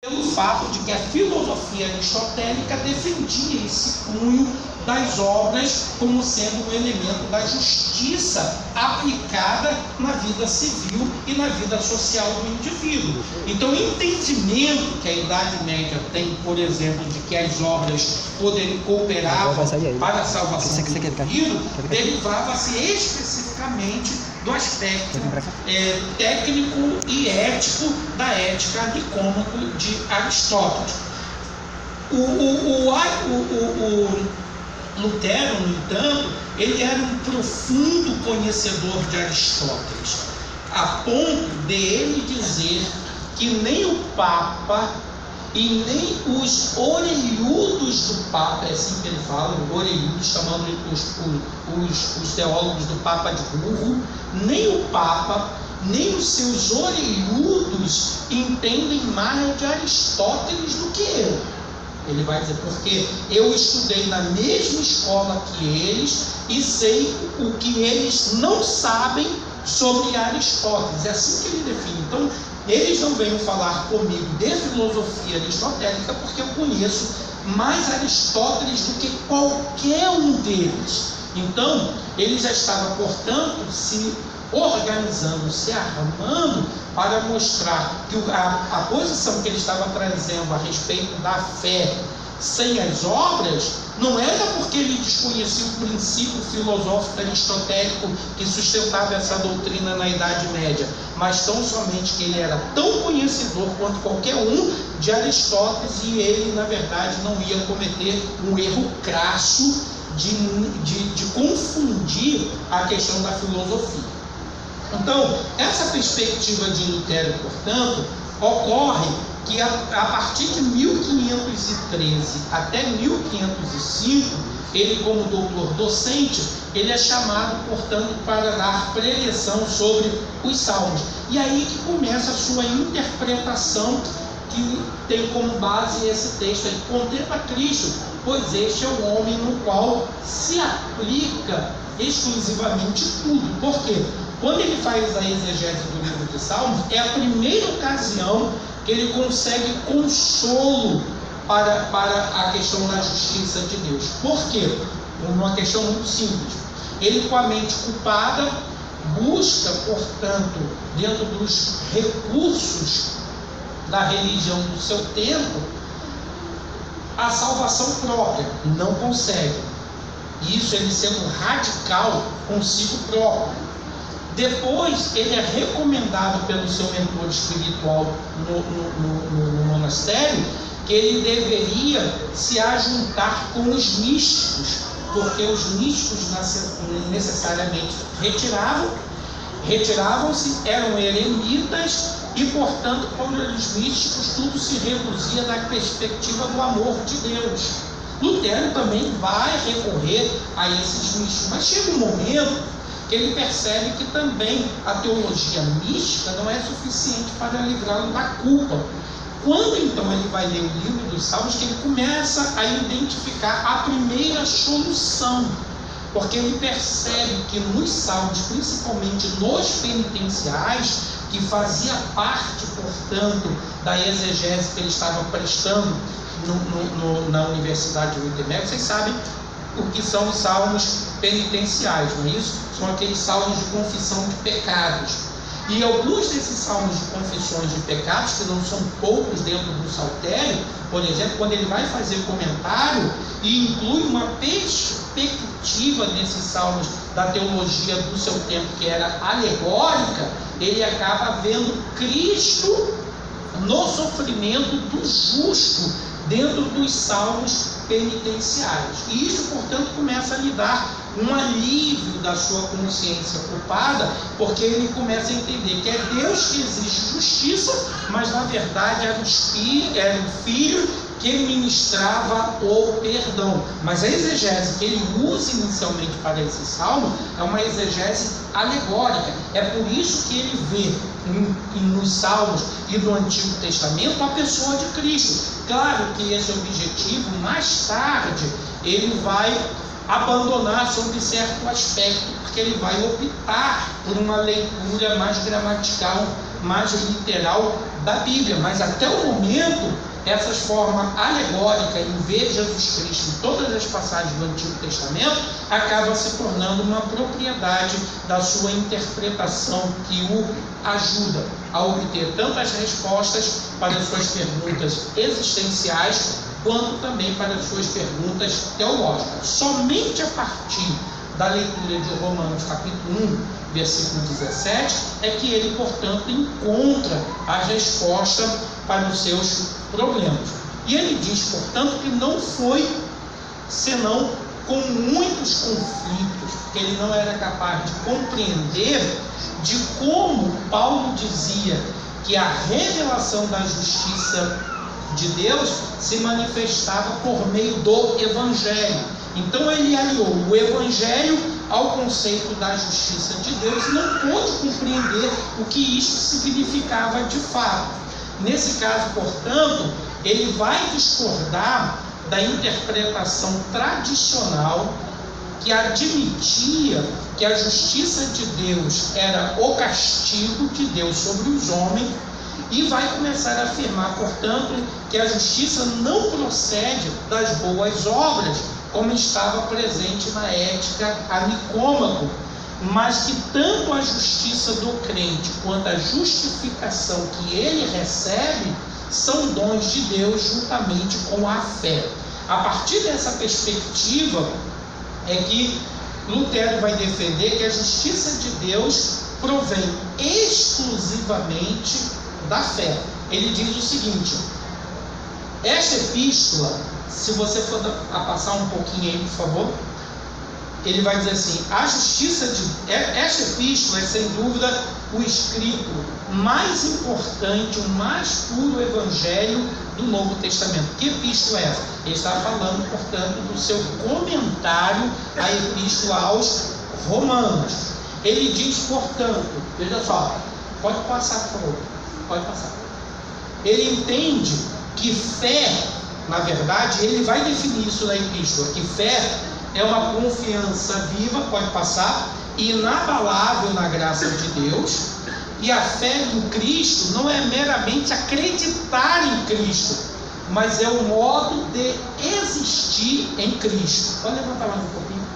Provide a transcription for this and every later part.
pelo fato de que a filosofia aristotélica defendia esse cunho das obras como sendo um elemento da justiça aplicada na vida civil e na vida social do indivíduo. Então, o entendimento que a Idade Média tem, por exemplo, de que as obras poderiam cooperar para a salvação do indivíduo, derivava-se especificamente do aspecto técnico e ético da ética nicômaco de Aristóteles. Lutero, no entanto, ele era um profundo conhecedor de Aristóteles, a ponto de ele dizer que nem o Papa e nem os orelhudos do Papa, é assim que ele fala, orelhudos, chamando os teólogos do Papa de burro, nem o Papa, nem os seus orelhudos entendem mais de Aristóteles do que eu. Ele vai dizer, porque eu estudei na mesma escola que eles e sei o que eles não sabem sobre Aristóteles. É assim que ele define. Então, eles não venham falar comigo de filosofia aristotélica porque eu conheço mais Aristóteles do que qualquer um deles. Então, ele já estava, portanto, se organizando, se armando para mostrar que a posição que ele estava trazendo a respeito da fé sem as obras não era porque ele desconhecia o princípio filosófico aristotélico que sustentava essa doutrina na Idade Média, mas tão somente que ele era tão conhecedor quanto qualquer um de Aristóteles, e ele, na verdade, não ia cometer um erro crasso de confundir a questão da filosofia. Então, essa perspectiva de Lutero, portanto, ocorre que a partir de 1513 até 1505, ele, como doutor docente, ele é chamado, portanto, para dar preleção sobre os salmos. E aí que começa a sua interpretação, que tem como base esse texto aí: contempla Cristo, pois este é o homem no qual se aplica exclusivamente tudo. Por quê? Quando ele faz a exegese do livro de Salmos, é a primeira ocasião que ele consegue consolo para a questão da justiça de Deus. Por quê? Uma questão muito simples. Ele, com a mente culpada, busca, portanto, dentro dos recursos da religião do seu tempo, a salvação própria. Não consegue. Isso ele sendo radical consigo próprio. Depois, ele é recomendado pelo seu mentor espiritual no monastério que ele deveria se ajuntar com os místicos, porque os místicos necessariamente retiravam-se, eram eremitas e, portanto, para os místicos tudo se reduzia na perspectiva do amor de Deus. Lutero também vai recorrer a esses místicos, mas chega um momento que ele percebe que também a teologia mística não é suficiente para livrá-lo da culpa. Quando então ele vai ler o livro dos Salmos, que ele começa a identificar a primeira solução, porque ele percebe que nos Salmos, principalmente nos penitenciais, que fazia parte, portanto, da exegese que ele estava prestando na Universidade de Wittenberg, vocês sabem o que são os salmos penitenciais, não é isso? São aqueles salmos de confissão de pecados. E alguns desses salmos de confissões de pecados, que não são poucos dentro do Saltério, por exemplo, quando ele vai fazer comentário e inclui uma perspectiva desses salmos da teologia do seu tempo, que era alegórica, ele acaba vendo Cristo no sofrimento do justo dentro dos salmos penitenciários. E isso, portanto, começa a lhe dar um alívio da sua consciência culpada, porque ele começa a entender que é Deus que exige justiça, mas na verdade era o Filho que ministrava o perdão. Mas a exegese que ele usa inicialmente para esse salmo é uma exegese alegórica. É por isso que ele vê nos salmos e no Antigo Testamento a pessoa de Cristo. Claro que esse objetivo, mais tarde, ele vai abandonar sob certo aspecto, porque ele vai optar por uma leitura mais gramatical, mais literal da Bíblia, mas até o momento, essas formas alegóricas em ver Jesus Cristo em todas as passagens do Antigo Testamento acaba se tornando uma propriedade da sua interpretação, que o ajuda a obter tantas respostas para as suas perguntas existenciais, quanto também para as suas perguntas teológicas. Somente a partir da leitura de Romanos capítulo 1, versículo 17, é que ele, portanto, encontra a resposta para os seus problemas. E ele diz, portanto, que não foi senão com muitos conflitos, que ele não era capaz de compreender de como Paulo dizia que a revelação da justiça de Deus se manifestava por meio do Evangelho. Então ele aliou o Evangelho ao conceito da justiça de Deus e não pôde compreender o que isso significava de fato. Nesse caso, portanto, ele vai discordar da interpretação tradicional que admitia que a justiça de Deus era o castigo de Deus sobre os homens, e vai começar a afirmar, portanto, que a justiça não procede das boas obras, como estava presente na ética a Nicômaco, mas que tanto a justiça do crente quanto a justificação que ele recebe são dons de Deus juntamente com a fé. A partir dessa perspectiva é que Lutero vai defender que a justiça de Deus provém exclusivamente da fé. Ele diz o seguinte: esta epístola, se você for passar um pouquinho aí, por favor, ele vai dizer assim: a justiça de esta epístola é sem dúvida o escrito mais importante, o mais puro evangelho do Novo Testamento. Que epístola é essa? Ele está falando, portanto, do seu comentário à epístola aos Romanos. Ele diz, portanto, veja só, pode passar, por favor, pode passar. Ele entende que fé, na verdade, ele vai definir isso na epístola, que fé é uma confiança viva, pode passar, inabalável na graça de Deus. E a fé em Cristo não é meramente acreditar em Cristo, mas é o modo de existir em Cristo. Pode levantar mais um pouquinho?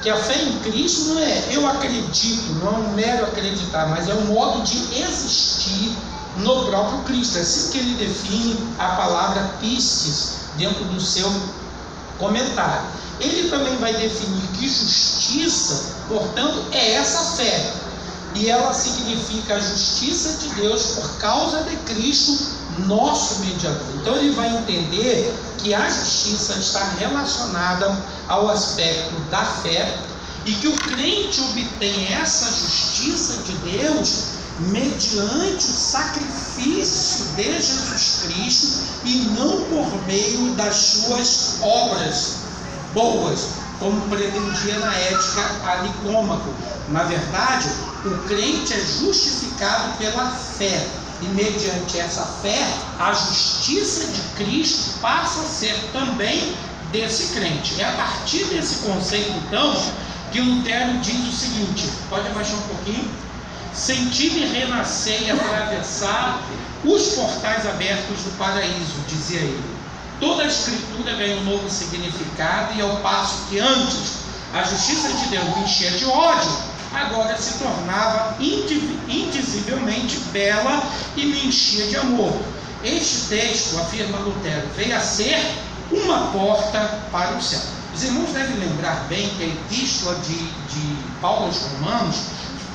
Que a fé em Cristo não é eu acredito, não é um mero acreditar, mas é um modo de existir no próprio Cristo. É assim que ele define a palavra pistis dentro do seu comentário. Ele também vai definir que justiça, portanto, é essa fé. E ela significa a justiça de Deus por causa de Cristo, nosso mediador. Então ele vai entender que a justiça está relacionada ao aspecto da fé e que o crente obtém essa justiça de Deus mediante o sacrifício de Jesus Cristo e não por meio das suas obras boas, como pretendia na ética a Nicômaco. Na verdade, o crente é justificado pela fé, e mediante essa fé, a justiça de Cristo passa a ser também desse crente. É a partir desse conceito, então, que Lutero diz o seguinte: pode abaixar um pouquinho. Senti-me renascer e atravessar os portais abertos do paraíso, dizia ele. Toda a escritura ganha um novo significado, e ao passo que antes a justiça de Deus me enchia de ódio, agora se tornava indizivelmente bela e me enchia de amor. Este texto, afirma Lutero, veio a ser uma porta para o céu. Os irmãos devem lembrar bem que a epístola de Paulo aos Romanos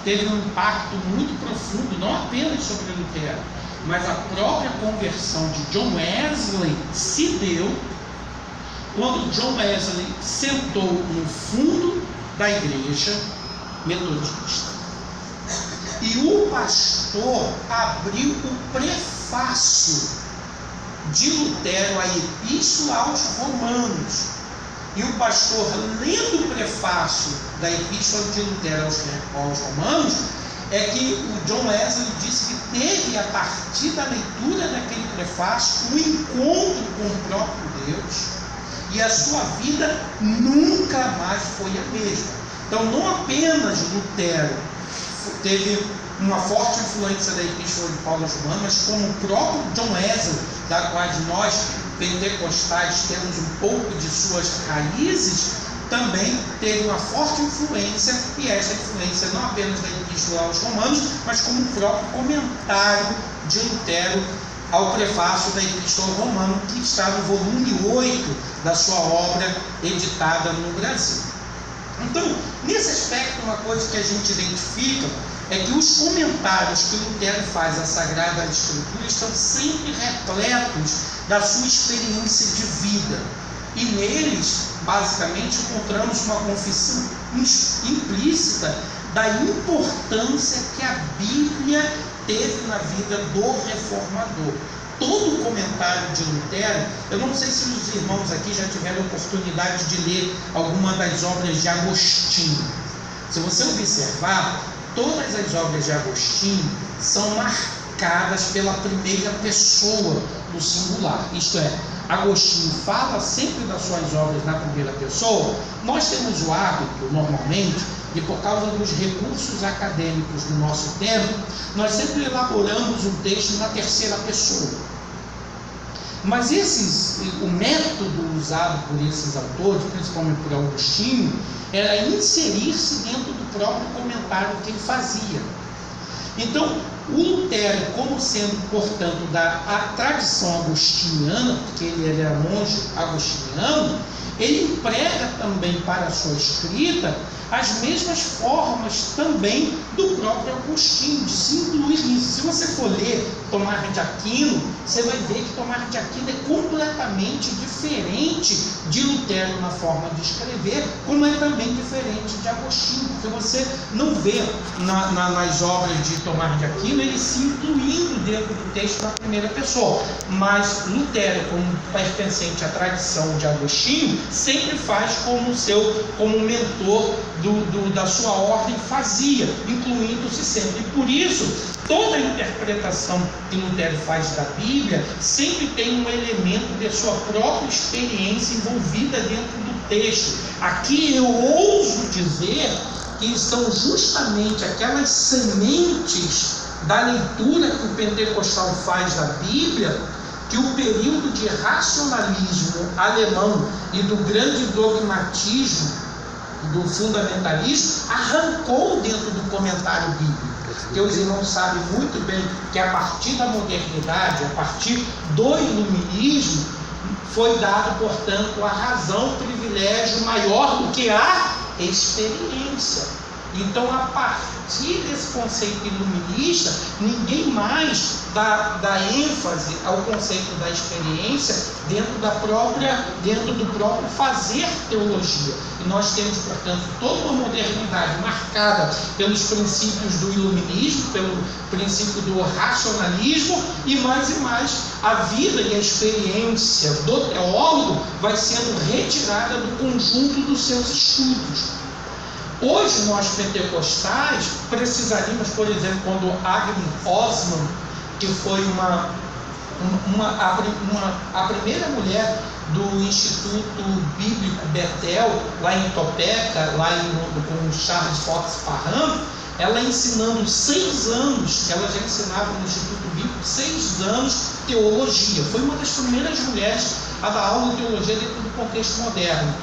teve um impacto muito profundo, não apenas sobre Lutero, mas a própria conversão de John Wesley se deu quando John Wesley sentou no fundo da igreja metodista e o pastor abriu o prefácio de Lutero à epístola aos Romanos, e o pastor, lendo o prefácio da epístola de Lutero aos Romanos, é que o John Wesley disse que teve, a partir da leitura daquele prefácio, um encontro com o próprio Deus, e a sua vida nunca mais foi a mesma. Então, não apenas Lutero teve uma forte influência da Epístola de Paulo aos Romanos, mas como o próprio John Wesley, da qual nós, pentecostais, temos um pouco de suas raízes, também teve uma forte influência, e essa influência não apenas da Epístola aos Romanos, mas como o próprio comentário de Lutero ao prefácio da Epístola aos Romanos, que está no volume 8 da sua obra, editada no Brasil. Então, nesse aspecto, uma coisa que a gente identifica é que os comentários que Lutero faz à Sagrada Escritura estão sempre repletos da sua experiência de vida. E neles, basicamente, encontramos uma confissão implícita da importância que a Bíblia teve na vida do reformador. Todo o comentário de Lutero, eu não sei se os irmãos aqui já tiveram oportunidade de ler alguma das obras de Agostinho. Se você observar, todas as obras de Agostinho são marcadas pela primeira pessoa do singular. Isto é, Agostinho fala sempre das suas obras na primeira pessoa. Nós temos o hábito, normalmente, de, por causa dos recursos acadêmicos do nosso tempo, nós sempre elaboramos um texto na terceira pessoa. Mas o método usado por esses autores, principalmente por Agostinho, era inserir-se dentro do próprio comentário que ele fazia. Então, o Lutero, como sendo, portanto, da tradição agostiniana, porque ele era monge agostiniano, ele emprega também para a sua escrita as mesmas formas também do próprio Agostinho, de se incluir nisso. Se você for ler Tomás de Aquino, você vai ver que Tomás de Aquino é completamente diferente de Lutero na forma de escrever, como é também diferente de Agostinho, porque você não vê nas obras de Tomás de Aquino ele se incluindo dentro do texto na primeira pessoa, mas Lutero, como pertencente à tradição de Agostinho, sempre faz como mentor da sua ordem fazia, incluindo-se sempre. E por isso, toda a interpretação que Lutero faz da Bíblia sempre tem um elemento de sua própria experiência envolvida dentro do texto. Aqui eu ouso dizer que estão justamente aquelas sementes da leitura que o pentecostal faz da Bíblia, que o período de racionalismo alemão e do grande dogmatismo do fundamentalismo arrancou dentro do comentário bíblico. Porque os irmãos sabem muito bem que a partir da modernidade, a partir do iluminismo, foi dado, portanto, a razão, o privilégio maior do que a experiência. Então, a partir desse conceito iluminista, ninguém mais dá ênfase ao conceito da experiência dentro do próprio fazer teologia. E nós temos, portanto, toda uma modernidade marcada pelos princípios do iluminismo, pelo princípio do racionalismo, e mais a vida e a experiência do teólogo vai sendo retirada do conjunto dos seus estudos. Hoje, nós pentecostais precisaríamos, por exemplo, quando Agnes Osman, que foi a primeira mulher do Instituto Bíblico Bethel, lá em Topeka, com Charles Fox Parham, ela ensinando 6 anos, ela já ensinava no Instituto Bíblico 6 anos teologia. Foi uma das primeiras mulheres a dar aula de teologia dentro do contexto moderno.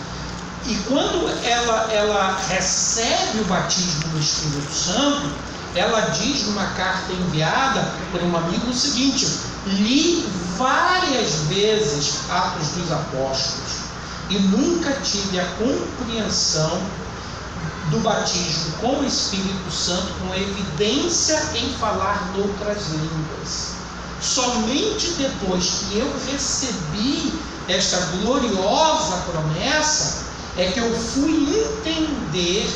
E quando ela recebe o batismo do Espírito Santo, ela diz numa carta enviada por um amigo o seguinte: li várias vezes Atos dos Apóstolos e nunca tive a compreensão do batismo com o Espírito Santo com evidência em falar noutras línguas. Somente depois que eu recebi esta gloriosa promessa é que eu fui entender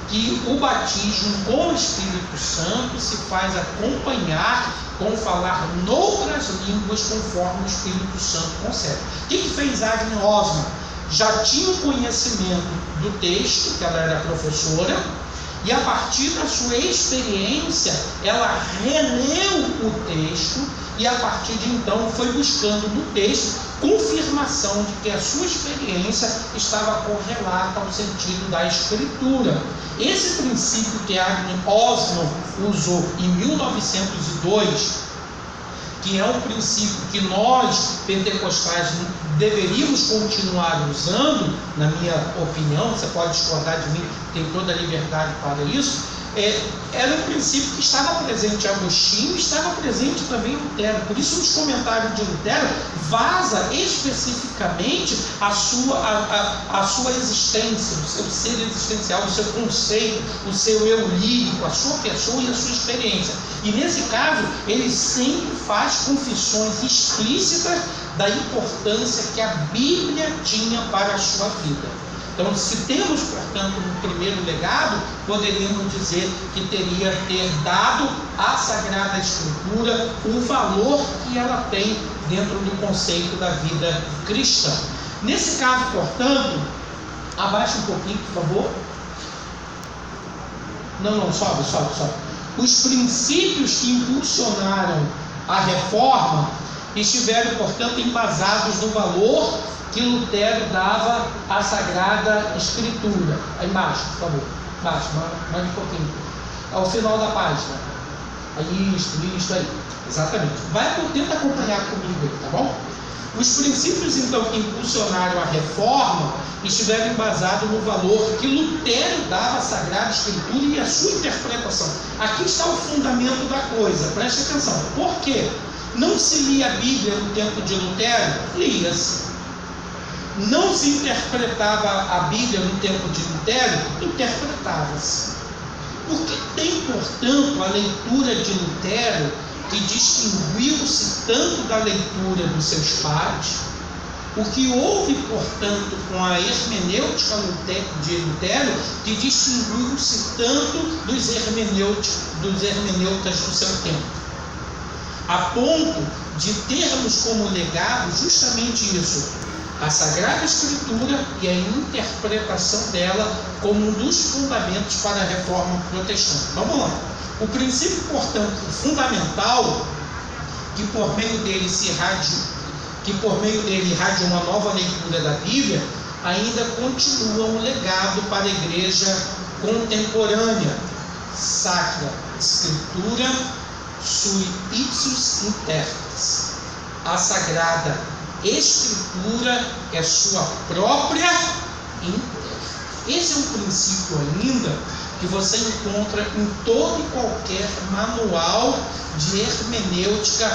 que o batismo com o Espírito Santo se faz acompanhar com falar noutras línguas conforme o Espírito Santo concede. O que fez Agnes Osman? Já tinha o conhecimento do texto, que ela era professora, e a partir da sua experiência, ela releu o texto e a partir de então foi buscando no texto confirmação de que a sua experiência estava correlata ao sentido da Escritura. Esse princípio que Agnes Osborn usou em 1902, que é um princípio que nós, pentecostais, deveríamos continuar usando, na minha opinião, você pode discordar de mim, tem toda a liberdade para isso, era um princípio que estava presente em Agostinho e estava presente também em Lutero. Por isso, nos comentários de Lutero, vaza especificamente a sua existência, o seu ser existencial, o seu conceito, o seu eu lírico, a sua pessoa e a sua experiência. E nesse caso, ele sempre faz confissões explícitas da importância que a Bíblia tinha para a sua vida. Então, se temos, portanto, no primeiro legado, poderíamos dizer que teria ter dado à Sagrada Escritura o valor que ela tem dentro do conceito da vida cristã. Nesse caso, portanto, abaixa um pouquinho, por favor. Não, sobe. Os princípios que impulsionaram a reforma estiveram, portanto, embasados no valor que Lutero dava à Sagrada Escritura. Aí embaixo, por favor. Embaixo, mais um pouquinho. Ao final da página. Isso aí. Exatamente. Tenta acompanhar comigo aí, tá bom? Os princípios, então, que impulsionaram a reforma estiveram embasados no valor que Lutero dava à Sagrada Escritura e à sua interpretação. Aqui está o fundamento da coisa. Preste atenção. Por quê? Não se lia a Bíblia no tempo de Lutero? Lia-se. Não se interpretava a Bíblia no tempo de Lutero? Interpretava-se. Porque tem, portanto, a leitura de Lutero, que distinguiu-se tanto da leitura dos seus pares, o que houve, portanto, com a hermenêutica de Lutero, que distinguiu-se tanto dos hermeneutas do seu tempo, a ponto de termos como legado justamente isso, a Sagrada Escritura e a interpretação dela como um dos fundamentos para a reforma protestante. Vamos lá. O princípio, portanto, fundamental, que por meio dele irradia uma nova leitura da Bíblia, ainda continua um legado para a igreja contemporânea. Sacra Escritura sui ipsius interpretis. A Sagrada Escritura é sua própria intérprete. Esse é um princípio ainda que você encontra em todo e qualquer manual de hermenêutica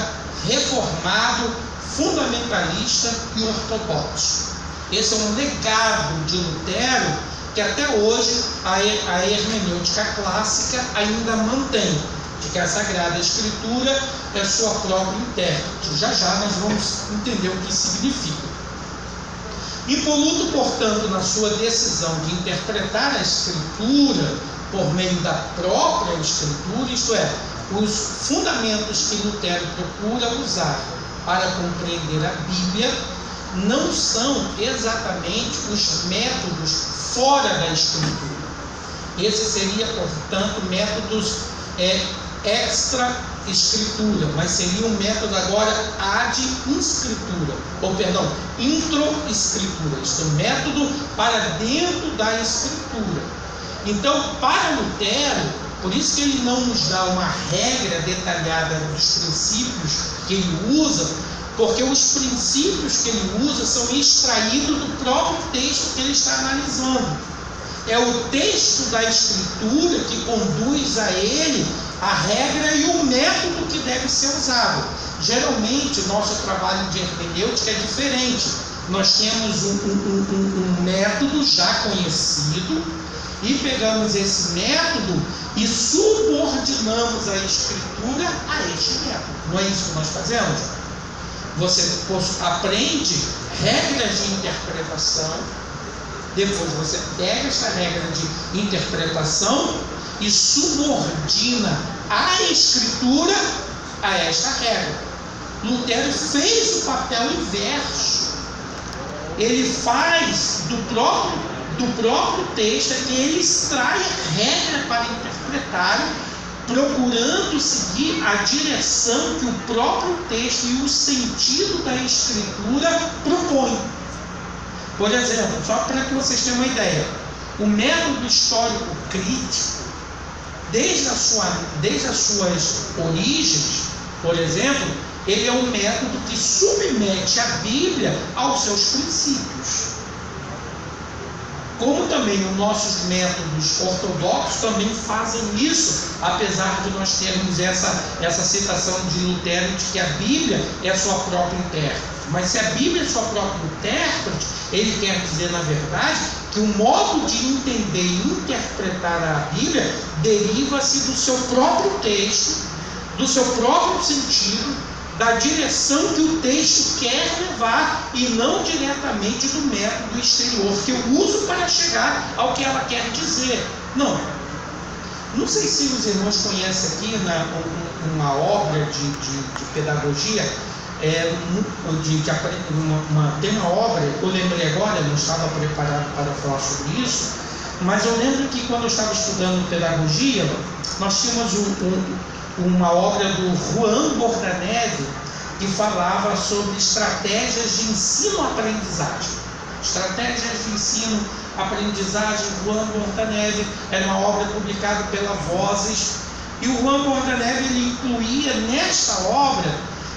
reformado, fundamentalista e ortodoxo. Esse é um legado de Lutero que até hoje a hermenêutica clássica ainda mantém, de que a Sagrada Escritura é sua própria intérprete. Já nós vamos entender o que significa. Impoluto, portanto, na sua decisão de interpretar a Escritura por meio da própria Escritura, isto é, os fundamentos que Lutero procura usar para compreender a Bíblia, não são exatamente os métodos fora da Escritura. Esse seria, portanto, métodos extra-escritura, mas seria um método agora ad-inscritura, intro-escritura, isto é, um método para dentro da Escritura. Então, para Lutero, por isso que ele não nos dá uma regra detalhada dos princípios que ele usa, porque os princípios que ele usa são extraídos do próprio texto que ele está analisando. É o texto da Escritura que conduz a ele a regra e o método que deve ser usado. Geralmente, o nosso trabalho de hermenêutica é diferente. Nós temos um método já conhecido e pegamos esse método e subordinamos a Escritura a este método. Não é isso que nós fazemos? Você aprende regras de interpretação, depois você pega essa regra de interpretação e subordina a Escritura a esta regra. Lutero fez o papel inverso. Ele faz do próprio texto que ele extrai a regra para interpretar procurando seguir a direção que o próprio texto e o sentido da Escritura propõem. Por exemplo, só para que vocês tenham uma ideia, o método histórico crítico, desde as suas origens, por exemplo, ele é um método que submete a Bíblia aos seus princípios. Como também os nossos métodos ortodoxos também fazem isso, apesar de nós termos essa citação de Lutero de que a Bíblia é a sua própria intérprete. Mas se a Bíblia é a sua própria intérprete, ele quer dizer, na verdade, que o modo de entender e interpretar a Bíblia deriva-se do seu próprio texto, do seu próprio sentido, da direção que o texto quer levar e não diretamente do método exterior que eu uso para chegar ao que ela quer dizer. Não sei se os irmãos conhecem aqui uma obra de pedagogia, tem uma obra, eu lembrei agora, eu não estava preparado para falar sobre isso, mas eu lembro que quando eu estava estudando pedagogia, nós tínhamos uma obra do Juan Bordaneve, que falava sobre estratégias de ensino-aprendizagem. Estratégias de ensino-aprendizagem, Juan Bordaneve, era uma obra publicada pela Vozes, e o Juan Bordaneve ele incluía nesta obra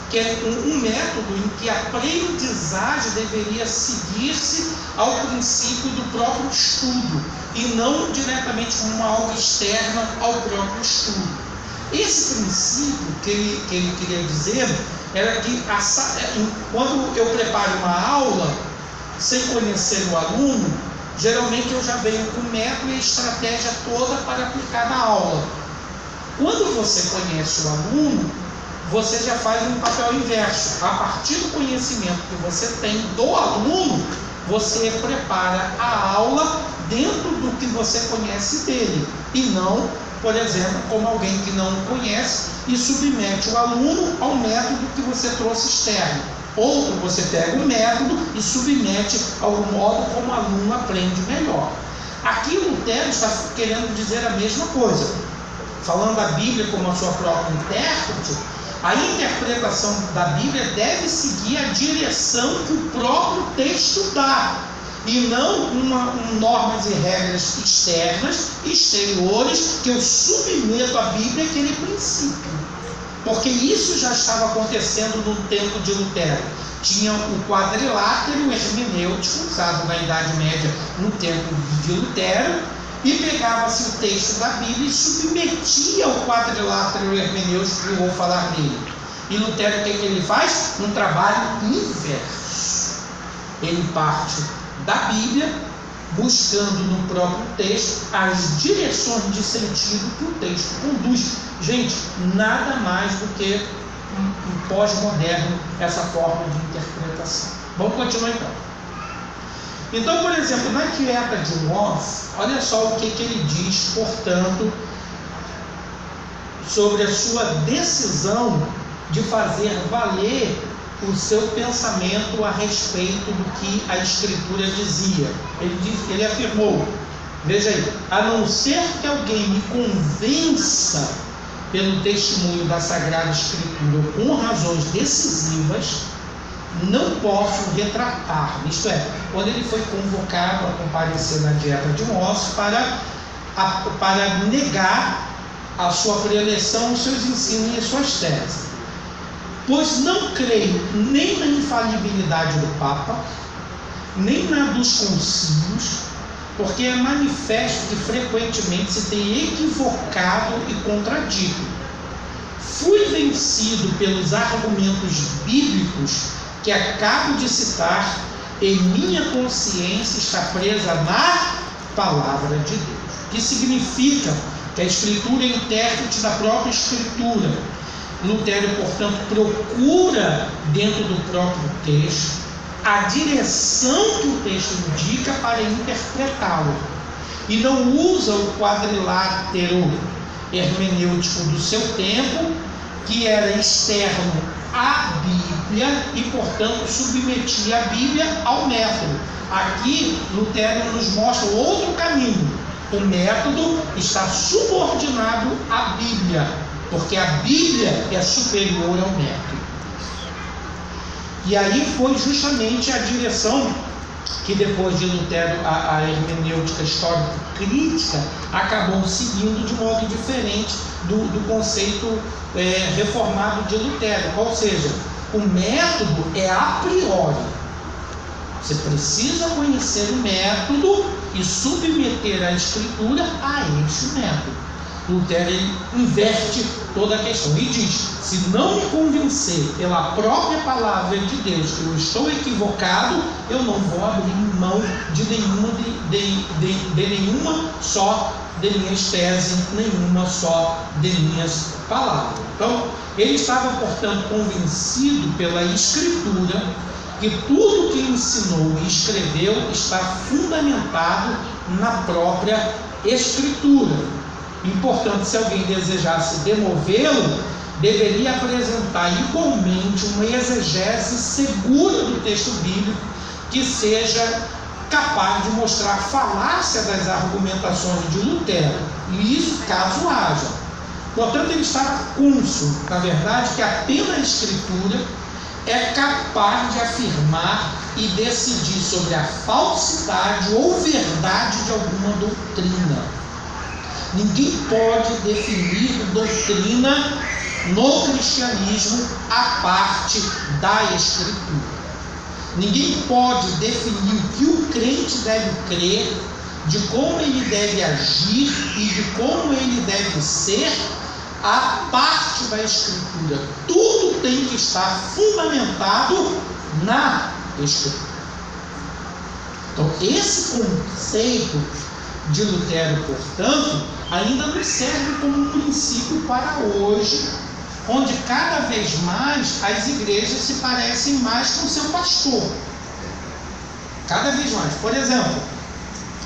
que é um método em que a aprendizagem deveria seguir-se ao princípio do próprio estudo, e não diretamente como algo externo ao próprio estudo. Esse princípio que ele queria dizer era que quando eu preparo uma aula sem conhecer o aluno, geralmente eu já venho com o método e a estratégia toda para aplicar na aula. Quando você conhece o aluno, você já faz um papel inverso. A partir do conhecimento que você tem do aluno, você prepara a aula dentro do que você conhece dele, e não, por exemplo, como alguém que não conhece e submete o aluno ao método que você trouxe externo. Outro, você pega o método e submete ao modo como o aluno aprende melhor. Aqui Lutero está querendo dizer a mesma coisa. Falando a Bíblia como a sua própria intérprete, a interpretação da Bíblia deve seguir a direção que o próprio texto dá, e não normas e regras externas, exteriores, que eu submeto à Bíblia aquele princípio. Porque isso já estava acontecendo no tempo de Lutero. Tinha o quadrilátero hermenêutico, usado na Idade Média no tempo de Lutero, e pegava-se o texto da Bíblia e submetia ao quadrilátero hermenêutico, que eu vou falar dele. E Lutero, o que ele faz? Um trabalho inverso. Ele parte da Bíblia, buscando no próprio texto as direções de sentido que o texto conduz. Gente, nada mais do que um pós-moderno essa forma de interpretação. Vamos continuar então. Então, por exemplo, na Dieta de Worms, olha só o que ele diz, portanto, sobre a sua decisão de fazer valer o seu pensamento a respeito do que a Escritura dizia. Ele afirmou, veja aí, a não ser que alguém me convença pelo testemunho da Sagrada Escritura com razões decisivas, não posso retratar. Isto é, quando ele foi convocado a comparecer na Dieta de Worms para negar a sua preleção, os seus ensinos e as suas teses. Pois não creio nem na infalibilidade do Papa, nem na dos concílios, porque é manifesto que frequentemente se tem equivocado e contradito. Fui vencido pelos argumentos bíblicos que acabo de citar, e minha consciência está presa na palavra de Deus. Que significa que a Escritura é intérprete da própria Escritura. Lutero, portanto, procura dentro do próprio texto a direção que o texto indica para interpretá-lo, e não usa o quadrilátero hermenêutico do seu tempo, que era externo à Bíblia e, portanto, submetia a Bíblia ao método. Aqui, Lutero nos mostra outro caminho, O método está subordinado à Bíblia, porque a Bíblia é superior ao método. E aí foi justamente a direção que depois de Lutero a hermenêutica histórica crítica acabou seguindo de modo diferente do conceito reformado de Lutero. Ou seja, o método é a priori. Você precisa conhecer o método e submeter a Escritura a esse método. Lutero ele inverte toda a questão e diz: se não me convencer pela própria palavra de Deus que eu estou equivocado, eu não vou abrir mão de nenhuma só de minhas teses, nenhuma só de minhas palavras. Então, ele estava, portanto, convencido pela Escritura que tudo que ensinou e escreveu está fundamentado na própria Escritura. Importante, se alguém desejasse demovê-lo, deveria apresentar igualmente uma exegese segura do texto bíblico que seja capaz de mostrar a falácia das argumentações de Lutero, e isso caso haja. Portanto, ele estava cônscio, na verdade, que apenas a Escritura é capaz de afirmar e decidir sobre a falsidade ou verdade de alguma doutrina. Ninguém pode definir doutrina no cristianismo a parte da Escritura. Ninguém pode definir o que o crente deve crer, de como ele deve agir e de como ele deve ser a parte da Escritura. Tudo tem que estar fundamentado na Escritura. Então, esse conceito de Lutero, portanto, ainda nos serve como um princípio para hoje, onde cada vez mais as igrejas se parecem mais com seu pastor. Cada vez mais. Por exemplo,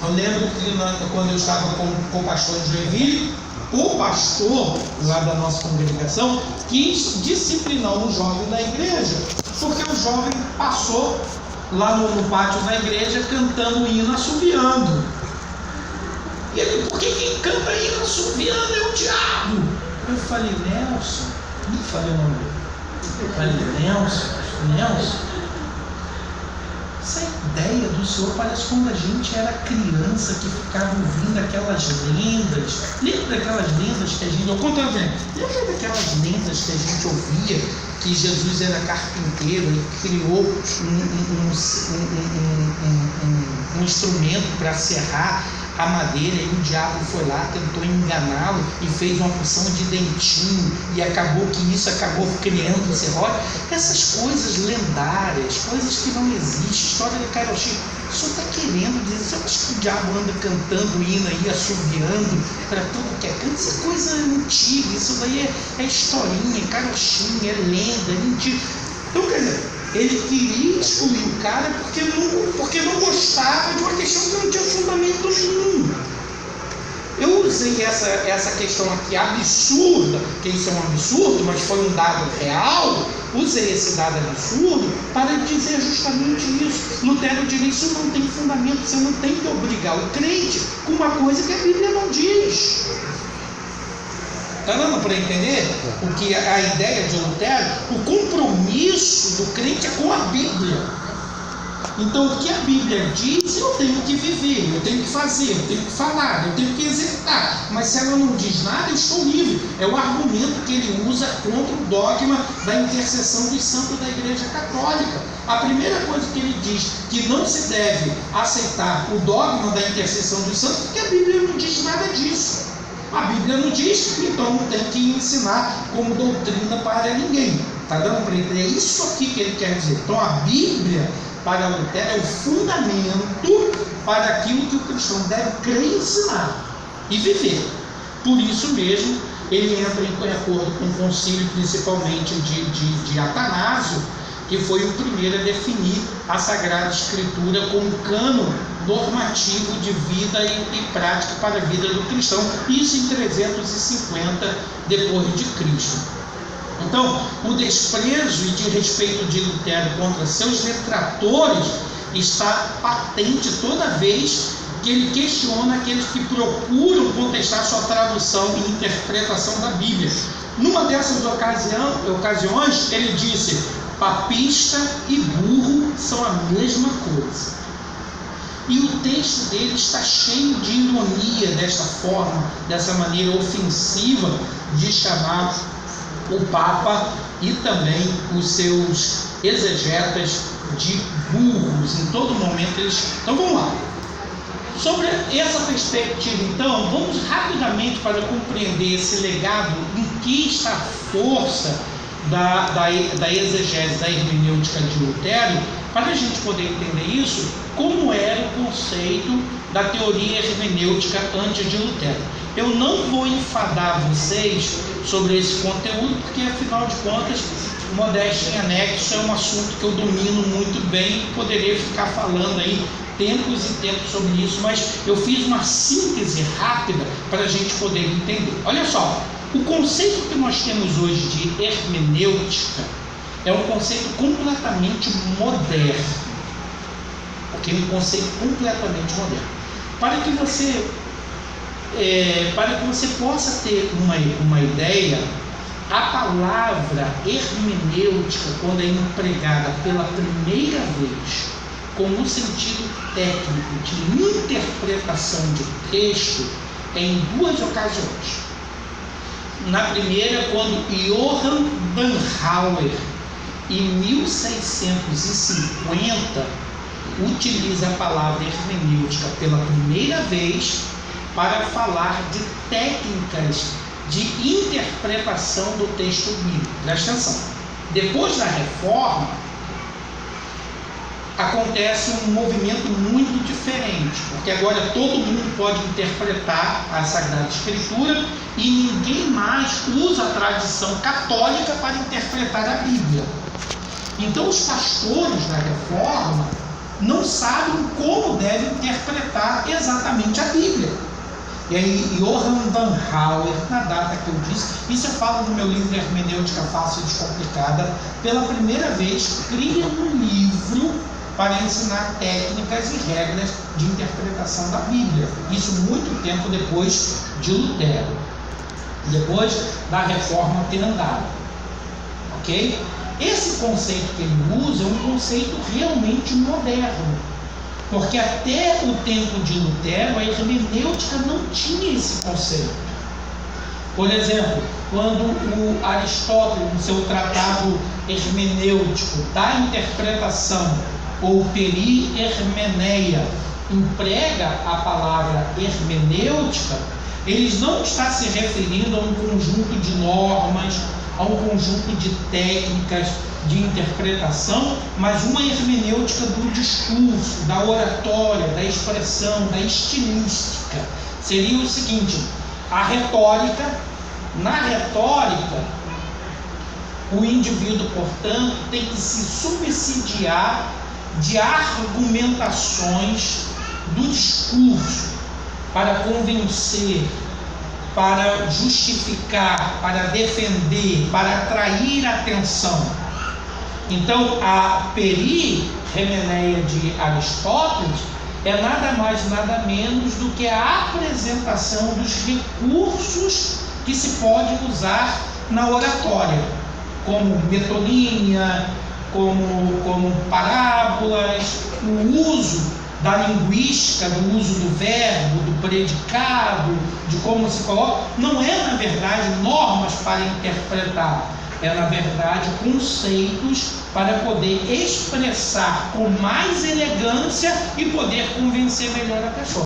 eu lembro que quando eu estava com o pastor em Joinville, o pastor lá da nossa congregação quis disciplinar um jovem da igreja, porque o jovem passou lá no pátio da igreja cantando hino, assobiando. E ele: por que quem canta hino assobiando é o diabo? Eu falei: Nelson, não falei o nome dele. Eu falei: Nelson, essa ideia do Senhor parece quando a gente era criança, que ficava ouvindo aquelas lendas. Lembra daquelas lendas que a gente... Eu conto, lembra daquelas lendas que a gente ouvia, que Jesus era carpinteiro e criou um instrumento para serrar a madeira, e o diabo foi lá, tentou enganá-lo e fez uma porção de dentinho, e acabou que isso acabou criando serróide. Essas coisas lendárias, coisas que não existem, história de Karoshi. O senhor está querendo dizer, você acha que o diabo anda cantando hino aí, assobiando para tudo que é canto? Isso é coisa antiga, isso daí é historinha, carochinha, é lenda, é mentira. Então, quer dizer, ele queria excluir o cara porque não gostava de uma questão que não tinha fundamento nenhum. Eu usei essa questão aqui absurda, que isso é um absurdo, mas foi um dado real. Usei esse dado absurdo para dizer justamente isso. Lutero diz: isso não tem fundamento, você não tem que obrigar o crente com uma coisa que a Bíblia não diz. Está dando para entender o que a ideia de Lutero? O compromisso do crente é com a Bíblia. Então, o que a Bíblia diz, eu tenho que viver, eu tenho que fazer, eu tenho que falar, eu tenho que executar. Mas se ela não diz nada, eu estou livre. É o argumento que ele usa contra o dogma da intercessão dos santos da Igreja Católica. A primeira coisa que ele diz, que não se deve aceitar o dogma da intercessão dos santos, porque a Bíblia não diz nada disso. A Bíblia não diz, então não tem que ensinar como doutrina para ninguém. Está dando para entender? É isso aqui que ele quer dizer. Então a Bíblia, para Lutero, é o fundamento para aquilo que o cristão deve crer e ensinar e viver. Por isso mesmo, ele entra em acordo com o concílio, principalmente de Atanásio, que foi o primeiro a definir a Sagrada Escritura como cano normativo de vida e prática para a vida do cristão, isso em 350 depois de Cristo. Então, o desprezo e desrespeito de Lutero contra seus detratores está patente toda vez que ele questiona aqueles que procuram contestar sua tradução e interpretação da Bíblia. Numa dessas ocasiões, ele disse: papista e burro são a mesma coisa. E o texto dele está cheio de ironia desta forma, dessa maneira ofensiva de chamar o Papa e também os seus exegetas de burros. Em todo momento eles... Então vamos lá. Sobre essa perspectiva, então, vamos rapidamente para compreender esse legado, em que está a força da exegese, da hermenêutica de Lutero, para a gente poder entender isso, como era o conceito da teoria hermenêutica antes de Lutero. Eu não vou enfadar vocês sobre esse conteúdo, porque afinal de contas, modéstia em anexo é um assunto que eu domino muito bem e poderia ficar falando aí tempos e tempos sobre isso, mas eu fiz uma síntese rápida para a gente poder entender. Olha só, o conceito que nós temos hoje de hermenêutica é um conceito completamente moderno. Ok? Um conceito completamente moderno. Para que você possa ter uma ideia, a palavra hermenêutica, quando é empregada pela primeira vez com o sentido técnico de interpretação de texto, é em duas ocasiões. Na primeira, quando Johann Bannhauer, em 1650, utiliza a palavra hermenêutica pela primeira vez para falar de técnicas de interpretação do texto bíblico. Presta atenção. Depois da Reforma, acontece um movimento muito diferente, porque agora todo mundo pode interpretar a Sagrada Escritura e ninguém mais usa a tradição católica para interpretar a Bíblia. Então os pastores da Reforma não sabem como devem interpretar exatamente a Bíblia. E aí Johann Bannhauer, na data que eu disse, isso eu falo no meu livro Hermenêutica Fácil e Descomplicada, pela primeira vez cria um livro para ensinar técnicas e regras de interpretação da Bíblia. Isso muito tempo depois de Lutero, depois da Reforma ter andado. Ok? Esse conceito que ele usa é um conceito realmente moderno, porque até o tempo de Lutero a hermenêutica não tinha esse conceito. Por exemplo, quando o Aristóteles, no seu tratado hermenêutico da interpretação, ou peri-hermeneia, emprega a palavra hermenêutica, eles não está se referindo a um conjunto de normas, a um conjunto de técnicas de interpretação, mas uma hermenêutica do discurso, da oratória, da expressão, da estilística. Seria o seguinte: a retórica, na retórica, o indivíduo, portanto, tem que se subsidiar de argumentações do discurso para convencer, para justificar, para defender, para atrair a atenção. Então, a peri-hermeneia de Aristóteles é nada mais, nada menos do que a apresentação dos recursos que se pode usar na oratória, como metonímia, como parábolas, o uso da linguística, do uso do verbo, do predicado, de como se coloca. Não é, na verdade, normas para interpretar, é, na verdade, conceitos para poder expressar com mais elegância e poder convencer melhor a pessoa.